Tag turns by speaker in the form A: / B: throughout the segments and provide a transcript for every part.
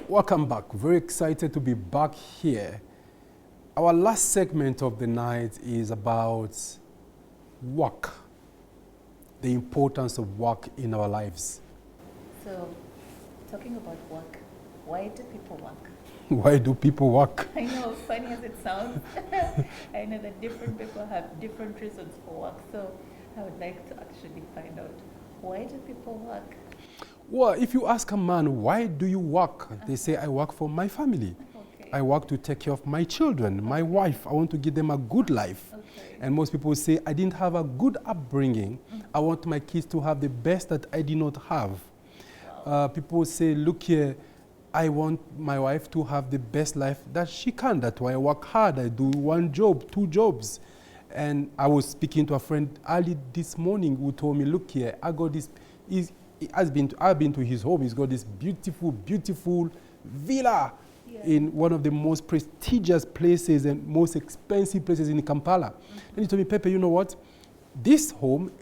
A: Welcome back. Very excited to be back here. Our last segment of the night is about work, the importance of work in our lives.
B: So, talking about work, why do people work?
A: Why do people work?
B: I know, funny as it sounds, I know that different people have different reasons for work. So, I would like to actually find out, why do people work?
A: Well, if you ask a man, why do you work? They say, I work for my family.
B: Okay.
A: I work to take care of my children, my wife. I want to give them a good life.
B: Okay.
A: And most people say, I didn't have a good upbringing. I want my kids to have the best that I did not have.
B: Wow.
A: People say, look here, I want my wife to have the best life that she can. That's why I work hard. I do one job, two jobs. And I was speaking to a friend early this morning who told me, look here, I got this. I've been to his home. He's got this beautiful, beautiful villa in one of the most prestigious places and most expensive places in Kampala. And he told me, Pepe, you know what? This home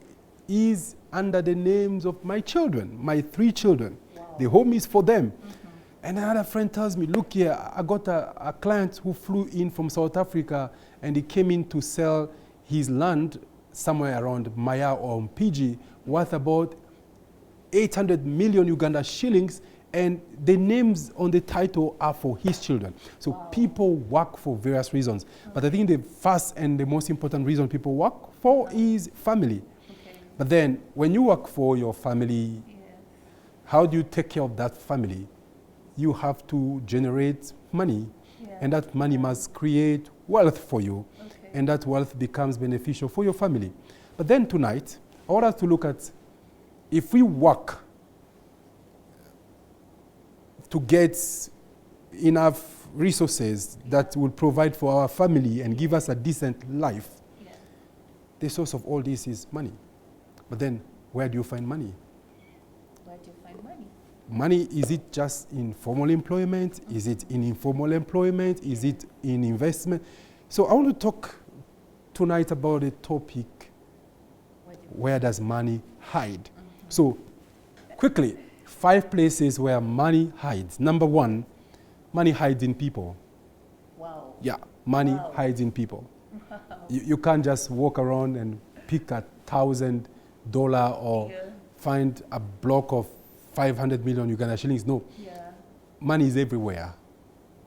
A: is under the names of my children, my 3 children. Wow. The home is for them. And another friend tells me, look here, I got a client who flew in from South Africa and he came in to sell his land somewhere around Maya or Mpigi worth about 800 million Uganda shillings, and the names on the title are for his children. So people work for various reasons. But I think the first and the most important reason people work for is family. Okay. But then when you work for your family, how do you take care of that family? You have to generate money, and that money must create wealth for you, and that wealth becomes beneficial for your family. But then tonight, I want us to look at if we work to get enough resources that will provide for our family and give us a decent life, the source of all this is money. But then, where do you find money?
B: Where do you find money?
A: Money, is it just in formal employment? Is it in informal employment? Is it in investment? So I want to talk tonight about a topic, where does money hide? So, quickly, 5 places where money hides. Number 1, money hides in people.
B: Wow.
A: Yeah, money hides in people. Wow. You can't just walk around and pick $1,000 or find a block of 500 million Uganda shillings. No. Yeah. Money is everywhere,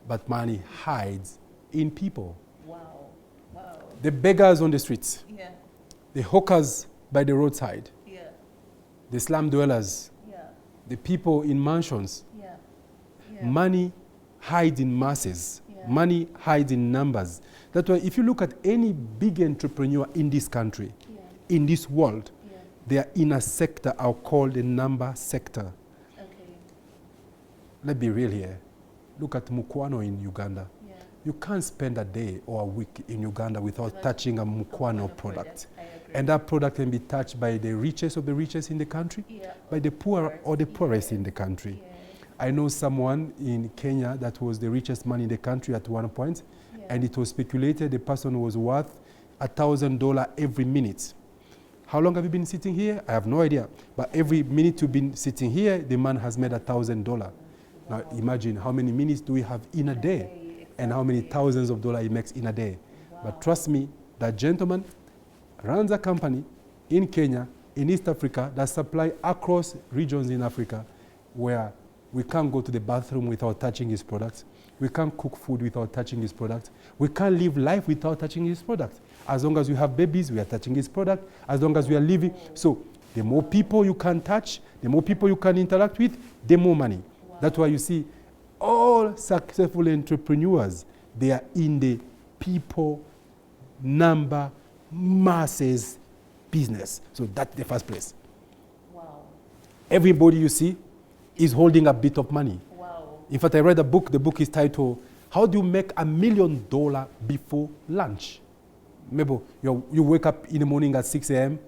A: but money hides in people.
B: Wow. Wow.
A: The beggars on the streets.
B: Yeah.
A: The hawkers by the roadside. The slum dwellers, the people in mansions. Money hides in masses. Money hides in numbers. That's why if you look at any big entrepreneur in this country, in this world, they are in a sector I'll call the number sector. Okay. Let's be real here. Look at Mukwano in Uganda. You can't spend a day or a week in Uganda without touching a Mukwano product. And that product can be touched by the richest of the richest in the country, by the poor or the poorest in the country. I know someone in Kenya that was the richest man in the country at one point, and it was speculated the person was worth $1,000 every minute. How long have you been sitting here? I have no idea. But every minute you've been sitting here, the man has made $1,000. Now imagine how many minutes do we have in a day, and how many thousands of dollars he makes in a day. But trust me, that gentleman runs a company in Kenya, in East Africa, that supply across regions in Africa where we can't go to the bathroom without touching his products. We can't cook food without touching his products. We can't live life without touching his products. As long as we have babies, we are touching his product. As long as we are living. So the more people you can touch, the more people you can interact with, the more money. That's why you see all successful entrepreneurs, they are in the people, number, masses business. So that's the first place. Wow. Everybody you see is holding a bit of money. Wow. In fact, I read a book. The book is titled, How Do You Make $1 Million Before Lunch? Maybe you wake up in the morning at 6 a.m.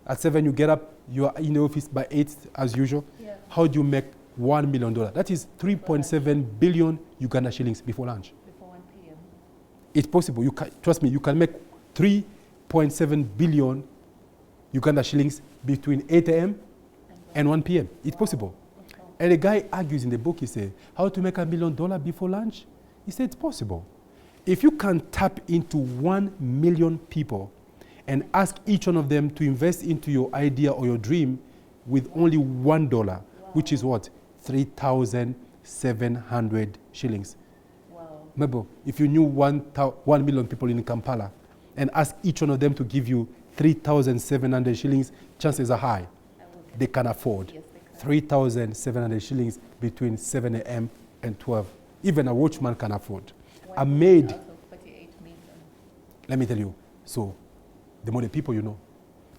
A: At 7 you get up, you are in the office by 8 as usual. How do you make $1 million? That is 3.7 billion Uganda shillings before lunch. Before 1 p.m. It's possible. You can, trust me, you can make 3.7 billion Uganda shillings between 8 a.m. and 1 p.m. It's possible. And the guy argues in the book, he said, how to make $1 million before lunch? He said, it's possible. If you can tap into 1 million people and ask each one of them to invest into your idea or your dream with only $1, which is what? 3,700 shillings.
B: Wow.
A: Remember, if you knew 1 million people in Kampala and ask each one of them to give you 3,700 shillings, chances are high they can afford.
B: Yes, they can.
A: 3,700 shillings between 7 a.m. and 12. Even a watchman can afford. A maid.
B: Out of 48 million.
A: Let me tell you. So, the more the people you know,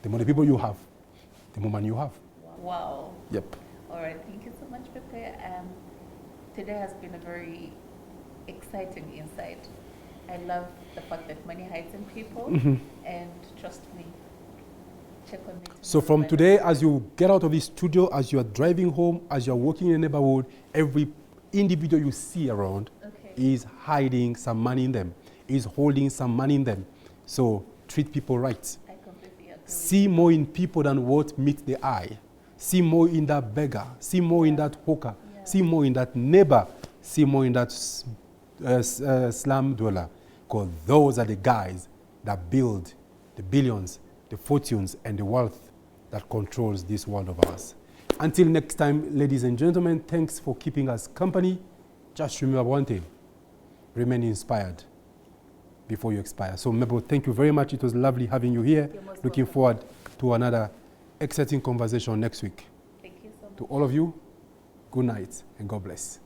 A: the more the people you have, the more money you have.
B: Wow.
A: Yep.
B: All right. Thank you so much, Pepe. Today has been a very exciting insight. I love the fact that money hides in people, and trust me, check on me.
A: So from today, as you get out of this studio, as you are driving home, as you are walking in the neighborhood, every individual you see around is hiding some money in them, is holding some money in them. So treat people right.
B: I completely agree.
A: See more in people than what meets the eye. See more in that beggar. See more in that hawker. See more in that neighbor. See more in that slum dweller. Because those are the guys that build the billions, the fortunes, and the wealth that controls this world of ours. Until next time, ladies and gentlemen, thanks for keeping us company. Just remember one thing. Remain inspired before you expire. So, Mabel, thank you very much. It was lovely having you here. Looking forward to another exciting conversation next week.
B: Thank you so much.
A: To all of you, good night and God bless.